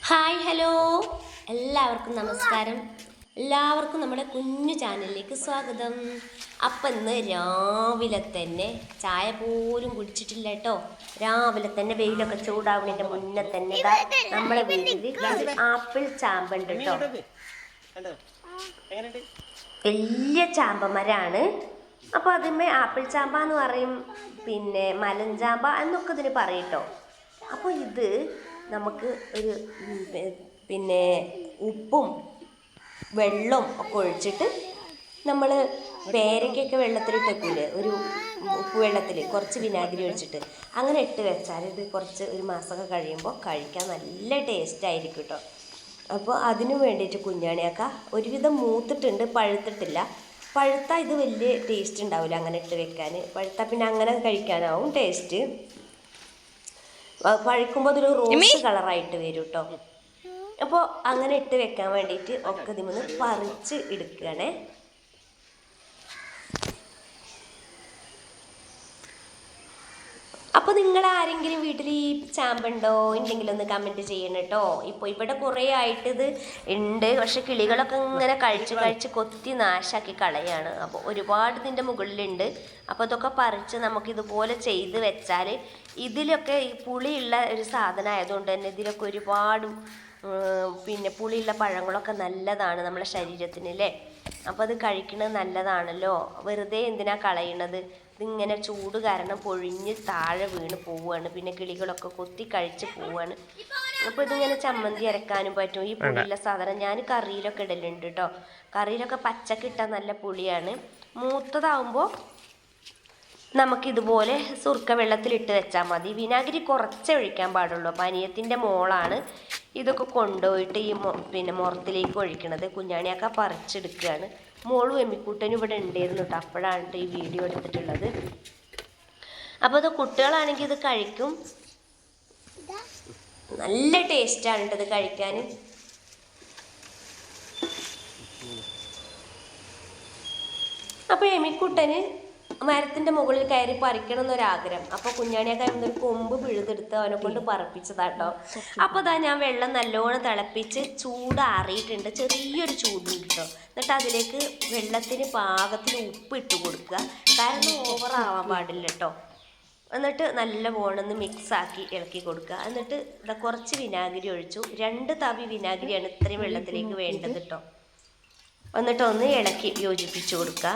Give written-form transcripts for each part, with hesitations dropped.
Hi hello എല്ലാവർക്കും നമസ്കാരം. എല്ലാവർക്കും നമ്മുടെ കുഞ്ഞു ചാനലിലേക്ക് സ്വാഗതം. അപ്പം ഇന്ന് രാവിലെ തന്നെ ചായ പോലും കുടിച്ചിട്ടില്ല കേട്ടോ. രാവിലെ തന്നെ വെയിലൊക്കെ ചൂടാവുന്നതിൻ്റെ മുന്നേ തന്നെ നമ്മളെ വീട്ടിൽ ആപ്പിൾ ചാമ്പുണ്ട് കേട്ടോ. വലിയ ചാമ്പമരാണ്. അപ്പോൾ അതിന്മേ ആപ്പിൾ ചാമ്പ എന്ന് പറയും, പിന്നെ മലഞ്ചാമ്പ എന്നൊക്കെ ഇതിന് പറയും കേട്ടോ. അപ്പോൾ ഇത് നമുക്ക് ഒരു പിന്നെ ഉപ്പും വെള്ളവും ഒക്കെ ഒഴിച്ചിട്ട് നമ്മൾ പേരയ്ക്കൊക്കെ വെള്ളത്തിലിട്ട് വെക്കൂലേ, ഒരു ഉപ്പ് വെള്ളത്തിൽ കുറച്ച് വിനാഗിരി ഒഴിച്ചിട്ട് അങ്ങനെ ഇട്ട് വെച്ചാൽ ഇത് കുറച്ച് ഒരു മാസമൊക്കെ കഴിയുമ്പോൾ കഴിക്കാൻ നല്ല ടേസ്റ്റ് ആയിരിക്കും കേട്ടോ. അപ്പോൾ അതിന് വേണ്ടിയിട്ട് കുഞ്ഞാണിയാക്ക ഒരുവിധം മൂത്തിട്ടുണ്ട്, പഴുത്തിട്ടില്ല. പഴുത്താൽ ഇത് വലിയ ടേസ്റ്റ് ഉണ്ടാവില്ല അങ്ങനെ ഇട്ട് വെക്കാൻ. പഴുത്താൽ പിന്നെ അങ്ങനെ കഴിക്കാനാവും ടേസ്റ്റ്. പഴുക്കുമ്പോൾ അതൊരു റോസ് കളറായിട്ട് വരും കേട്ടോ. അപ്പോൾ അങ്ങനെ ഇട്ട് വെക്കാൻ വേണ്ടിയിട്ട് ഒക്കെ ഇതിൽ പറിച്ച് എടുക്കുകയാണേ. അപ്പോൾ നിങ്ങൾ ആരെങ്കിലും വീട്ടിൽ ഈ ചാമ്പുണ്ടോ ഉണ്ടെങ്കിൽ ഒന്ന് കമൻറ്റ് ചെയ്യണം കേട്ടോ. ഇപ്പോൾ ഇവിടെ കുറേ ആയിട്ട് ഇത് ഉണ്ട്, പക്ഷെ കിളികളൊക്കെ ഇങ്ങനെ കഴിച്ച് കൊത്തി നാശാക്കി കളയാണ്. അപ്പോൾ ഒരുപാട് ഇതിൻ്റെ മുകളിലുണ്ട്. അപ്പോൾ ഇതൊക്കെ പറിച്ച് നമുക്കിതുപോലെ ചെയ്ത് വെച്ചാൽ ഇതിലൊക്കെ ഈ പുളിയുള്ള ഒരു സാധനം ആയതുകൊണ്ട് തന്നെ ഇതിലൊക്കെ ഒരുപാട് പിന്നെ പുളിയുള്ള പഴങ്ങളൊക്കെ നല്ലതാണ് നമ്മളെ ശരീരത്തിന് അല്ലേ. അപ്പോൾ അത് കഴിക്കുന്നത് നല്ലതാണല്ലോ. വെറുതെ എന്തിനാ കളയണത്? ഇതിങ്ങനെ ചൂട് കാരണം പൊഴിഞ്ഞ് താഴെ വീണ് പോവുകയാണ്, പിന്നെ കിളികളൊക്കെ കൊത്തി കഴിച്ച് പോവുകയാണ്. അപ്പോൾ ഇതിങ്ങനെ ചമ്മന്തി അരക്കാനും പറ്റും. ഈ പുളിയുള്ള സാധനം ഞാൻ കറിയിലൊക്കെ ഇടലുണ്ട് കേട്ടോ. കറിയിലൊക്കെ പച്ചക്ക് ഇട്ടാൽ നല്ല പുളിയാണ്. മൂത്തതാവുമ്പോൾ നമുക്കിതുപോലെ സുർക്ക വെള്ളത്തിലിട്ട് വെച്ചാൽ മതി. വിനാഗിരി കുറച്ചേ ഒഴിക്കാൻ പാടുള്ളൂ. പനിയത്തിൻ്റെ മോളാണ് ഇതൊക്കെ കൊണ്ടുപോയിട്ട് ഈ പിന്നെ മുറത്തിലേക്ക് ഒഴിക്കണത്. കുഞ്ഞാണിയൊക്കെ പറിച്ചെടുക്കുകയാണ്. മോളും എമ്മിക്കുട്ടനും ഇവിടെ ഉണ്ടായിരുന്നു കേട്ടോ. അപ്പോഴാണ് ഈ വീഡിയോ എടുത്തിട്ടുള്ളത്. അപ്പോൾ ഇത് കുട്ടികളാണെങ്കിൽ ഇത് കഴിക്കും, നല്ല ടേസ്റ്റാണ് കേട്ടോ ഇത് കഴിക്കാൻ. അപ്പോൾ എമ്മിക്കുട്ടന് മരത്തിൻ്റെ മുകളിൽ കയറി പറിക്കണം എന്നൊരാഗ്രഹം. അപ്പോൾ കുഞ്ഞാണിയൊക്കെ ഒരു കൊമ്പ് പിഴുതെടുത്ത് അവനെ കൊണ്ട് പറപ്പിച്ചതാട്ടോ. അപ്പോൾ അതാ ഞാൻ വെള്ളം നല്ലോണം തിളപ്പിച്ച് ചൂടാറിയിട്ടുണ്ട്, ചെറിയൊരു ചൂടുണ്ട് കേട്ടോ. എന്നിട്ട് അതിലേക്ക് വെള്ളത്തിന് പാകത്തിന് ഉപ്പ് ഇട്ട് കൊടുക്കുക, കാരണം ഓവറാവാൻ പാടില്ല കേട്ടോ. എന്നിട്ട് നല്ല പോണെന്ന് മിക്സാക്കി ഇളക്കി കൊടുക്കുക. എന്നിട്ട് ഇതാ കുറച്ച് വിനാഗിരി ഒഴിച്ചു. 2 തവി വിനാഗിരിയാണ് ഇത്രയും വെള്ളത്തിലേക്ക് വേണ്ടത് കേട്ടോ. എന്നിട്ട് ഒന്ന് ഇളക്കി യോജിപ്പിച്ച് കൊടുക്കുക.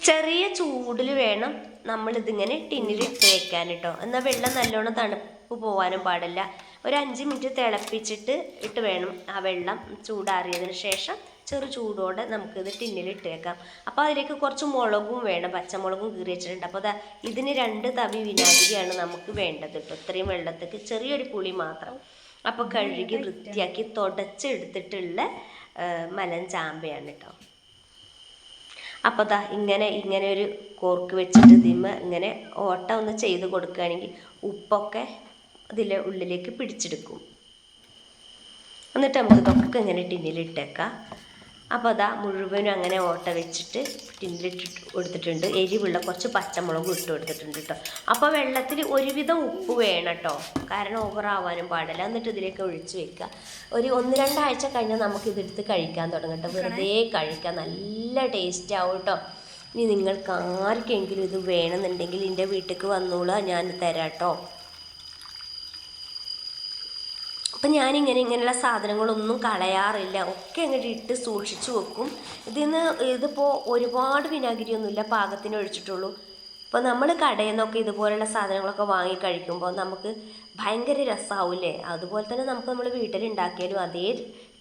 ചെറിയ ചൂടിൽ വേണം നമ്മളിതിങ്ങനെ ടിന്നിലിട്ട് വെക്കാൻ കേട്ടോ. എന്നാൽ വെള്ളം നല്ലോണം തണുപ്പ് പോകാനും പാടില്ല. ഒരു 5 മിനിറ്റ് തിളപ്പിച്ചിട്ട് ഇട്ട് വേണം ആ വെള്ളം ചൂടാറിയതിന് ശേഷം ചെറു ചൂടോടെ നമുക്കിത് ടിന്നിലിട്ട് വെക്കാം. അപ്പോൾ അതിലേക്ക് കുറച്ച് മുളകും വേണം, പച്ചമുളകും കീറി വെച്ചിട്ടുണ്ട്. അപ്പോൾ ഇതിന് 2 തവി വിനാഗിരിയാണ് നമുക്ക് വേണ്ടത് കേട്ടോ. ഇത്രയും വെള്ളത്തേക്ക് ചെറിയൊരു പുളി മാത്രം. അപ്പോൾ കഴുകി വൃത്തിയാക്കി തുടച്ചെടുത്തിട്ടുള്ള മലൻ ചാമ്പയാണ് കേട്ടോ. അപ്പോൾ ഇങ്ങനെ ഒരു കോർക്ക് വെച്ചിട്ട് ഇതിന്മേൽ ഇങ്ങനെ ഓട്ട ഒന്ന് ചെയ്ത് കൊടുക്കുകയാണെങ്കിൽ ഉപ്പൊക്കെ ഇതിലെ ഉള്ളിലേക്ക് പിടിച്ചെടുക്കും. എന്നിട്ട് നമുക്ക് ഇതൊക്കെ ഇങ്ങനെ ടിന്നിലിട്ടേക്കാം. അപ്പോൾ മുഴുവനും അങ്ങനെ ഓട്ട വെച്ചിട്ട് ടിന്നിലിട്ട് കൊടുത്തിട്ടുണ്ട്. എരിവുള്ള കുറച്ച് പച്ചമുളകും ഇട്ട് കൊടുത്തിട്ടുണ്ട് കേട്ടോ. അപ്പോൾ വെള്ളത്തിൽ ഒരുവിധം ഉപ്പ് വേണം കേട്ടോ, കാരണം ഓവറാവാനും പാടില്ല. എന്നിട്ട് ഇതിലേക്ക് ഒഴിച്ച് വെക്കുക. ഒരു 1-2 ആഴ്ച കഴിഞ്ഞാൽ നമുക്കിതെടുത്ത് കഴിക്കാൻ തുടങ്ങട്ടെ. വെറുതെ കഴിക്കാൻ നല്ല ടേസ്റ്റ് ആവും കേട്ടോ. ഇനി നിങ്ങൾക്ക് ആർക്കെങ്കിലും ഇത് വേണമെന്നുണ്ടെങ്കിൽ എൻ്റെ വീട്ടിലേക്ക് വന്നോളൂ, ഞാൻ തരാം കേട്ടോ. അപ്പം ഇങ്ങനെയുള്ള സാധനങ്ങളൊന്നും കളയാറില്ല, ഒക്കെ അങ്ങോട്ട് ഇട്ട് സൂക്ഷിച്ച് വെക്കും. ഇതിപ്പോൾ ഒരുപാട് വിനാഗിരിയൊന്നുമില്ല, പാകത്തിന് ഒഴിച്ചിട്ടുള്ളൂ. ഇപ്പോൾ നമ്മൾ കടയിൽ നിന്നൊക്കെ ഇതുപോലുള്ള സാധനങ്ങളൊക്കെ വാങ്ങി കഴിക്കുമ്പോൾ നമുക്ക് ഭയങ്കര രസമാവില്ലേ. അതുപോലെ തന്നെ നമ്മൾ വീട്ടിലുണ്ടാക്കിയാലും അതേ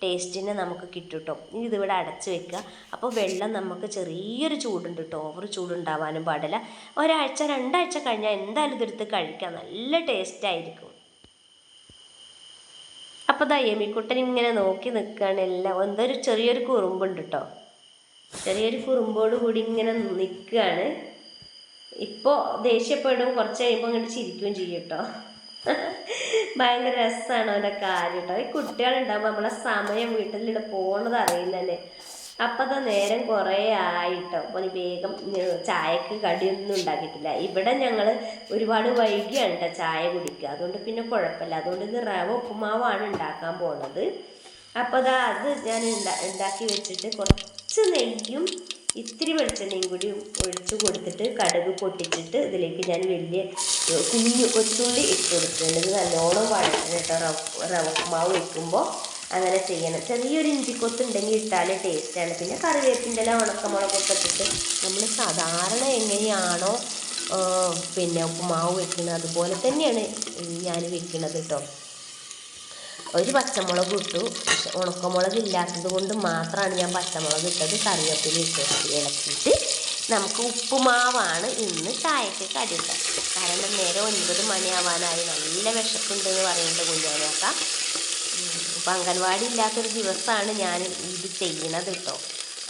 ടേസ്റ്റിനെ നമുക്ക് കിട്ടും കേട്ടോ. ഇനി ഇതിവിടെ അടച്ച് വെക്കുക. അപ്പോൾ വെള്ളം നമുക്ക് ചെറിയൊരു ചൂടുണ്ട് കേട്ടോ, ഓവർ ചൂടുണ്ടാവാനും പാടില്ല. 1-2 ആഴ്ച കഴിഞ്ഞാൽ എന്തായാലും ഇതെടുത്ത് കഴിക്കാം, നല്ല ടേസ്റ്റായിരിക്കും. അപ്പോൾ എമ്മിക്കുട്ടൻ ഇങ്ങനെ നോക്കി നിൽക്കുകയാണ്. എല്ലാം എന്തൊരു ചെറിയൊരു കുറുമ്പുണ്ട് കേട്ടോ. ചെറിയൊരു കുറുമ്പോട് കൂടി ഇങ്ങനെ നിൽക്കുകയാണ്. ഇപ്പോൾ ദേഷ്യപ്പെടും, കുറച്ച് കഴിയുമ്പോൾ ഇങ്ങോട്ട് ചിരിക്കുകയും ചെയ്യും കേട്ടോ. ഭയങ്കര രസമാണ് അവൻ്റെ കാര്യം കേട്ടോ. ഈ കുട്ടികളുണ്ടാകുമ്പോൾ നമ്മളെ സമയം വീട്ടിലിവിടെ പോകണത് അറിയില്ലല്ലേ. അപ്പം അതാ നേരം കുറേ ആയിട്ടോ. അപ്പോൾ വേഗം ചായക്ക് കടിയൊന്നും ഉണ്ടാക്കിയിട്ടില്ല. ഇവിടെ ഞങ്ങൾ ഒരുപാട് വൈകിയാണ് കേട്ടോ ചായ കുടിക്കുക. അതുകൊണ്ട് പിന്നെ കുഴപ്പമില്ല. അതുകൊണ്ട് ഇത് റവ ഉപ്പുമാവാണ് ഉണ്ടാക്കാൻ പോണത്. അപ്പോൾ അതാ അത് ഞാൻ ഉണ്ടാക്കി വെച്ചിട്ട് കുറച്ച് നെയ്യും ഇത്തിരി വെളിച്ചെണ്ണയും കൂടി ഒഴിച്ച് കൊടുത്തിട്ട് കടുക് പൊട്ടിച്ചിട്ട് ഇതിലേക്ക് ഞാൻ വലിയ കൊച്ചുള്ളി ഇട്ട് കൊടുക്കുന്നുണ്ട്. ഇത് നല്ലോണം വഴറ്റണം കേട്ടോ. റവ ഉപ്പുമാവ് വയ്ക്കുമ്പോൾ അങ്ങനെ ചെയ്യണം. ചെറിയൊരു ഇഞ്ചിക്കൊത്ത് ഉണ്ടെങ്കിൽ ഇട്ടാൽ ടേസ്റ്റാണ്. പിന്നെ കറിവേപ്പിൻ്റെ ഇല ഉണക്കമുളകൊക്കെ ഇട്ടിട്ട് നമ്മൾ സാധാരണ എങ്ങനെയാണോ പിന്നെ ഉപ്പുമാവ് വെക്കുന്നത് അതുപോലെ തന്നെയാണ് ഞാൻ വെക്കുന്നത് കേട്ടോ. ഒരു പച്ചമുളക് ഇട്ടു. ഉണക്കമുളക് ഇല്ലാത്തത് കൊണ്ട് മാത്രമാണ് ഞാൻ പച്ചമുളക് ഇട്ടത്. കറിവേപ്പില ഇട്ട് ഇളക്കിയിട്ട് നമുക്ക് ഉപ്പുമാവാണ് ഇന്ന് ചായക്ക് കടിക്കുക. കാരണം നേരെ 9 മണിയാവാനായി. നല്ല വിശപ്പുണ്ടെന്ന് പറയുന്നുണ്ട് കുഞ്ഞാനൊക്കെ. അപ്പോൾ അംഗൻവാടി ഇല്ലാത്തൊരു ദിവസമാണ് ഞാൻ ഇത് ചെയ്യണത് കേട്ടോ.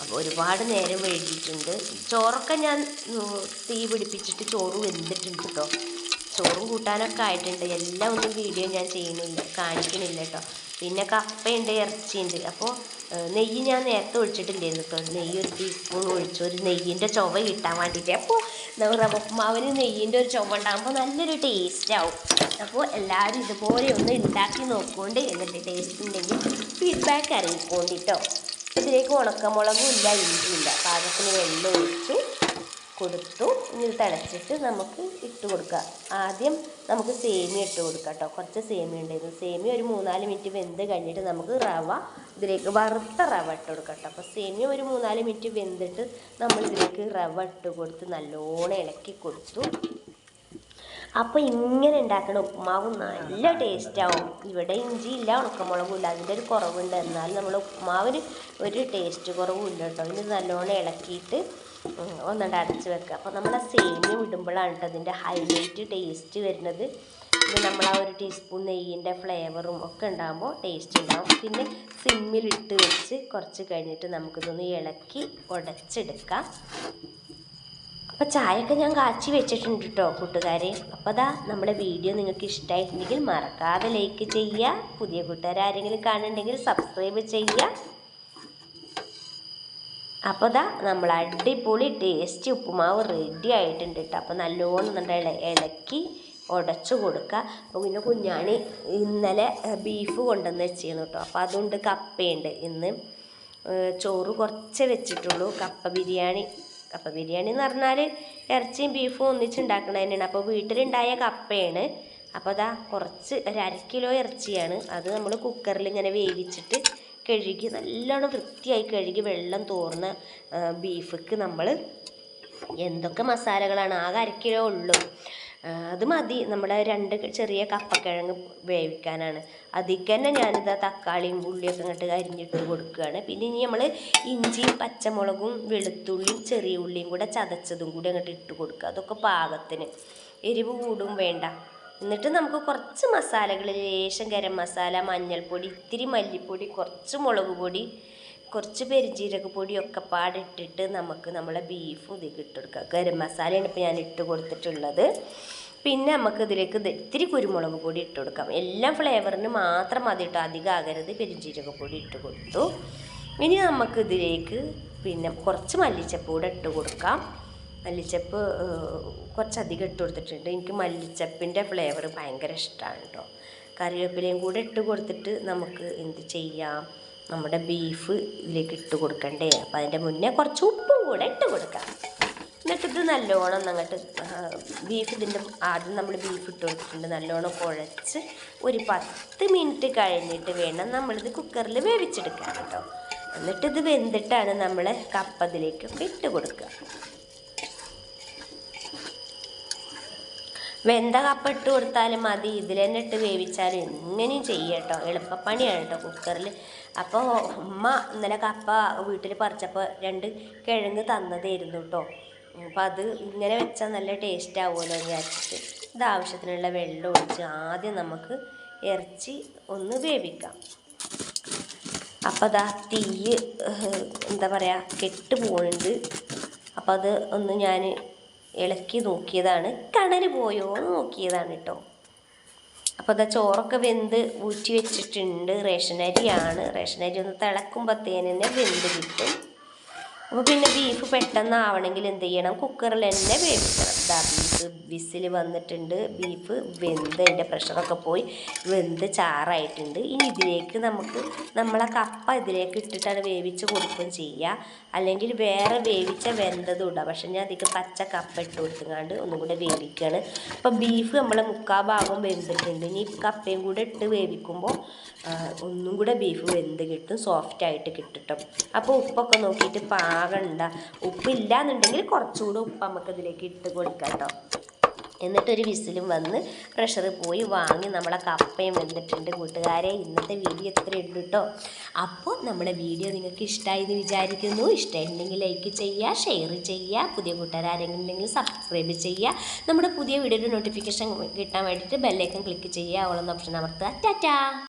അപ്പോൾ ഒരുപാട് നേരം വൈകിയിട്ടുണ്ട്. ചോറൊക്കെ ഞാൻ തീ പിടിപ്പിച്ചിട്ട് ചോറ് വെന്തിട്ടുണ്ട് കേട്ടോ. ചോറും കൂട്ടാനൊക്കെ ആയിട്ടുണ്ട്. എല്ലാം ഒന്നും വീഡിയോ ഞാൻ കാണിക്കണില്ല കേട്ടോ. പിന്നെ കപ്പയുണ്ട്, ഇറച്ചിയുണ്ട്. അപ്പോൾ നെയ്യ് ഞാൻ നേരത്തെ ഒഴിച്ചിട്ടില്ലായിരുന്നു കേട്ടോ. നെയ്യ് ഒരു ടീസ്പൂൺ ഒഴിച്ചു, ഒരു നെയ്യിൻ്റെ ചുവ കിട്ടാൻ വേണ്ടിയിട്ട്. അപ്പോൾ റവ ഉപ്പുമാവിന് നെയ്യിൻ്റെ ഒരു ചുവ ഉണ്ടാകുമ്പോൾ നല്ലൊരു ടേസ്റ്റ് ആവും. അപ്പോൾ എല്ലാവരും ഇതുപോലെ ഒന്ന് ഉണ്ടാക്കി നോക്കുകൊണ്ട് എന്നിട്ട് ടേസ്റ്റ് ഉണ്ടെങ്കിൽ ഫീഡ്ബാക്ക് അറിയിക്കോണ്ടിട്ടോ. ഇതിലേക്ക് ഉണക്കമുളകും ഇല്ല, ഇഞ്ചിയില്ല. പാകത്തിന് വെള്ളം ഒഴിച്ചു കൊടുത്തു. ഇനി തിളച്ചിട്ട് നമുക്ക് ഇട്ട് കൊടുക്കാം. ആദ്യം നമുക്ക് സേമിയ ഇട്ട് കൊടുക്കാം കേട്ടോ. കുറച്ച് സേമിയ ഉണ്ടായിരുന്നു. സേമിയ ഒരു 3-4 മിനിറ്റ് വെന്ത് കഴിഞ്ഞിട്ട് നമുക്ക് റവ ഇതിലേക്ക് വറുത്ത റവ ഇട്ട് കൊടുക്കാം കേട്ടോ. അപ്പോൾ സേമിയ ഒരു 3-4 മിനിറ്റ് വെന്തിട്ട് നമ്മൾ ഇതിലേക്ക് റവ ഇട്ട് കൊടുത്ത് നല്ലോണം ഇളക്കി കൊടുത്തു. അപ്പോൾ ഇങ്ങനെ ഉണ്ടാക്കണ ഉപ്പുമാവ് നല്ല ടേസ്റ്റാവും. ഇവിടെ ഇഞ്ചി ഇല്ല, ഉണക്കമുളകും ഇല്ല, അതിൻ്റെ ഒരു കുറവുണ്ട്. എന്നാലും നമ്മൾ ഉപ്പുമാവിന് ഒരു ടേസ്റ്റ് കുറവും ഇല്ല കേട്ടോ. ഇത് നല്ലോണം ഇളക്കിയിട്ട് ഒന്നുകൊണ്ട് അടച്ച് വെക്കുക. അപ്പോൾ നമ്മൾ ആ സേമിയ ഇടുമ്പോഴാണ് കേട്ടോ അതിൻ്റെ ഹൈലൈറ്റ് ടേസ്റ്റ് വരുന്നത്. ഇത് നമ്മൾ ആ ഒരു ടീസ്പൂൺ നെയ്യിൻ്റെ ഫ്ലേവറും ഒക്കെ ഉണ്ടാകുമ്പോൾ ടേസ്റ്റ് ഉണ്ടാകും. പിന്നെ സിമ്മിലിട്ട് വെച്ച് കുറച്ച് കഴിഞ്ഞിട്ട് നമുക്കിതൊന്ന് ഇളക്കി ഉടച്ചെടുക്കാം. അപ്പോൾ ചായയൊക്കെ ഞാൻ കാച്ചി വെച്ചിട്ടുണ്ട് കേട്ടോ കൂട്ടുകാരെ. അപ്പോൾ അതാ നമ്മുടെ വീഡിയോ നിങ്ങൾക്ക് ഇഷ്ടമായിട്ടുണ്ടെങ്കിൽ മറക്കാതെ ലൈക്ക് ചെയ്യുക. പുതിയ കൂട്ടുകാരെങ്കിലും കാണുന്നുണ്ടെങ്കിൽ സബ്സ്ക്രൈബ് ചെയ്യുക. അപ്പോൾ ഇതാ നമ്മൾ അടിപൊളി ടേസ്റ്റി ഉപ്പുമാവ് റെഡി ആയിട്ടുണ്ട് കേട്ടോ. അപ്പോൾ നല്ലോണം ഇളക്കി ഉടച്ചു കൊടുക്കുക. അപ്പോൾ പിന്നെ കുഞ്ഞാണി ഇന്നലെ ബീഫ് കൊണ്ടുവന്ന് വെച്ചിരുന്നു കേട്ടോ. അപ്പോൾ അതുകൊണ്ട് കപ്പയുണ്ട്. ഇന്ന് ചോറ് കുറച്ചേ വെച്ചിട്ടുള്ളൂ. കപ്പ ബിരിയാണി എന്ന് പറഞ്ഞാൽ ഇറച്ചിയും ബീഫും ഒന്നിച്ചുണ്ടാക്കണത് തന്നെയാണ്. അപ്പോൾ വീട്ടിലുണ്ടായ കപ്പയാണ്. അപ്പോൾ അതാ കുറച്ച് 1/2 കിലോ ഇറച്ചിയാണ്. അത് നമ്മൾ കുക്കറിൽ ഇങ്ങനെ വേവിച്ചിട്ട് കഴുകി നല്ലോണം വൃത്തിയായി കഴുകി വെള്ളം തോർന്ന ബീഫിക്ക് നമ്മൾ എന്തൊക്കെ മസാലകളാണ്, ആകെ 1/2 കിലോ ഉള്ളൂ. അത് മതി. നമ്മുടെ 2 ചെറിയ കപ്പക്കിഴങ്ങ് വേവിക്കാനാണ്. അതിൽ തന്നെ ഞാനിതാ തക്കാളിയും ഉള്ളിയൊക്കെ ഇങ്ങോട്ട് അരിഞ്ഞിട്ട് കൊടുക്കുകയാണ്. പിന്നെ ഇനി നമ്മൾ ഇഞ്ചിയും പച്ചമുളകും വെളുത്തുള്ളിയും ചെറിയ ഉള്ളിയും കൂടെ ചതച്ചതും കൂടി അങ്ങോട്ട് ഇട്ട് കൊടുക്കുക. അതൊക്കെ പാകത്തിന്, എരിവ് കൂടും വേണ്ട. എന്നിട്ട് നമുക്ക് കുറച്ച് മസാലകൾ, ലേശം ഗരം മസാല, മഞ്ഞൾപ്പൊടി, ഇത്തിരി മല്ലിപ്പൊടി, കുറച്ച് മുളക് പൊടി, കുറച്ച് പെരുംജീരകപ്പൊടിയൊക്കെ പാടിട്ടിട്ട് നമുക്ക് നമ്മളെ ബീഫും ഇതിലേക്ക് ഇട്ട് കൊടുക്കാം. ഗരം മസാലയാണ് ഇപ്പോൾ ഞാൻ ഇട്ട് കൊടുത്തിട്ടുള്ളത്. പിന്നെ നമുക്ക് ഇതിലേക്ക് ഇത്തിരി കുരുമുളക് പൊടി ഇട്ട് കൊടുക്കാം. എല്ലാം ഫ്ലേവറിന് മാത്രം മതി കേട്ടോ, അധികം ആകരുത്. പെരുംജീരകപ്പൊടി ഇട്ട് കൊടുത്തു. ഇനി നമുക്ക് ഇതിലേക്ക് പിന്നെ കുറച്ച് മല്ലിച്ചപ്പ് കൂടെ ഇട്ട് കൊടുക്കാം. മല്ലിച്ചപ്പ് കുറച്ചധികം ഇട്ട് കൊടുത്തിട്ടുണ്ട്. എനിക്ക് മല്ലിച്ചപ്പിൻ്റെ ഫ്ലേവർ ഭയങ്കര ഇഷ്ടമാണ് കേട്ടോ. കറിവേപ്പിലയും കൂടെ ഇട്ട് കൊടുത്തിട്ട് നമുക്ക് എന്ത് ചെയ്യാം, നമ്മുടെ ബീഫ് ഇതിലേക്ക് ഇട്ട് കൊടുക്കണ്ടേ. അപ്പം അതിൻ്റെ മുന്നേ കുറച്ച് ഉപ്പും കൂടെ ഇട്ട് കൊടുക്കാം. എന്നിട്ടിത് നല്ലോണം അങ്ങോട്ട് ഇതിൻ്റെ ആദ്യം നമ്മൾ ബീഫ് ഇട്ട് കൊടുത്തിട്ടുണ്ട്. നല്ലോണം കുഴച്ച് ഒരു 10 മിനിറ്റ് കഴിഞ്ഞിട്ട് വേണം നമ്മളിത് കുക്കറിൽ വേവിച്ചെടുക്കാൻ കേട്ടോ. എന്നിട്ടിത് വെന്തിട്ടാണ് നമ്മൾ കപ്പ ഇതിലേക്കൊക്കെ ഇട്ട് കൊടുക്കുക. വെന്ത കപ്പ ഇട്ട് കൊടുത്താലും മതി, ഇതിൽ തന്നെ ഇട്ട് വേവിച്ചാലും എങ്ങനെയും ചെയ്യാം കേട്ടോ. എളുപ്പപ്പണിയാണ് കേട്ടോ കുക്കറിൽ. അപ്പോൾ ഉമ്മ ഇന്നലെ കപ്പ വീട്ടിൽ പറിച്ചപ്പോൾ 2 കിഴങ്ങ് തന്നതായിരുന്നു കേട്ടോ. അപ്പോൾ അത് ഇങ്ങനെ വെച്ചാൽ നല്ല ടേസ്റ്റ് ആവുമല്ലോ എന്ന് വിചാരിച്ചിട്ട് ഇത് ആവശ്യത്തിനുള്ള വെള്ളം ഒഴിച്ച് ആദ്യം നമുക്ക് ഇറച്ചി ഒന്ന് വേവിക്കാം. അപ്പോൾ അതാ തീ എന്താ പറയുക കെട്ട് പോകുന്നുണ്ട്. അപ്പോൾ അത് ഒന്ന് ഞാൻ ഇളക്കി നോക്കിയതാണ്, കണൽ പോയോ എന്ന് നോക്കിയതാണ് കേട്ടോ. അപ്പോൾ അതാ ചോറൊക്കെ വെന്ത് ഊറ്റി വെച്ചിട്ടുണ്ട്. റേഷൻ അരിയാണ്. റേഷൻ അരി ഒന്ന് തിളക്കുമ്പോഴത്തേനെ വെന്ത് കിട്ടും. അപ്പോൾ പിന്നെ ബീഫ് പെട്ടെന്ന് ആവണമെങ്കിൽ എന്ത് ചെയ്യണം, കുക്കറിൽ തന്നെ വേവിക്കണം. ഇതാ ബീഫ് വിസിൽ വന്നിട്ടുണ്ട്, ബീഫ് വെന്ത് അതിൻ്റെ പ്രഷറൊക്കെ പോയി വെന്ത് ചാറായിട്ടുണ്ട്. ഇനി ഇതിലേക്ക് നമ്മളെ കപ്പ ഇതിലേക്ക് ഇട്ടിട്ടാണ് വേവിച്ച് കൊടുക്കുകയും ചെയ്യുക, അല്ലെങ്കിൽ വേറെ വേവിച്ച വെന്തതും ഇടാം. പക്ഷെ ഞാൻ അതിലേക്ക് പച്ച കപ്പ ഇട്ട് കൊടുത്തുകൊണ്ട് ഒന്നും കൂടെ വേവിക്കുകയാണ്. അപ്പോൾ ബീഫ് നമ്മളെ 3/4 ഭാഗം വെന്തിട്ടുണ്ട്. ഇനി കപ്പയും കൂടെ ഇട്ട് വേവിക്കുമ്പോൾ ഒന്നും കൂടെ ബീഫ് വെന്ത് കിട്ടും, സോഫ്റ്റായിട്ട് കിട്ടും. അപ്പോൾ ഉപ്പൊക്കെ നോക്കിയിട്ട് പാകണ്ട, ഉപ്പില്ല എന്നുണ്ടെങ്കിൽ കുറച്ചുകൂടെ ഉപ്പ് നമുക്കിതിലേക്ക് ഇട്ട് കൊടുക്കാം കേട്ടോ. എന്നിട്ടൊരു വിസിലും വന്ന് പ്രഷർ പോയി വാങ്ങി നമ്മളെ കപ്പയും വെന്തിട്ടുണ്ട്. കൂട്ടുകാരെ, ഇന്നത്തെ വീഡിയോ ഇത്രയേ ഉള്ളൂ കേട്ടോ. അപ്പോൾ നമ്മുടെ വീഡിയോ നിങ്ങൾക്ക് ഇഷ്ടമായി എന്ന് വിചാരിക്കുന്നു. ഇഷ്ടമുണ്ടെങ്കിൽ ലൈക്ക് ചെയ്യുക, ഷെയർ ചെയ്യുക, പുതിയ കൂട്ടുകാരെങ്കിലും ഉണ്ടെങ്കിൽ സബ്സ്ക്രൈബ് ചെയ്യുക. നമ്മുടെ പുതിയ വീഡിയോയുടെ നോട്ടിഫിക്കേഷൻ കിട്ടാൻ വേണ്ടിയിട്ട് ബെല്ലൈക്കൺ ക്ലിക്ക് ചെയ്യുക, ഓൾ എന്ന ഓപ്ഷൻ അമർത്തുക. ടാറ്റാ.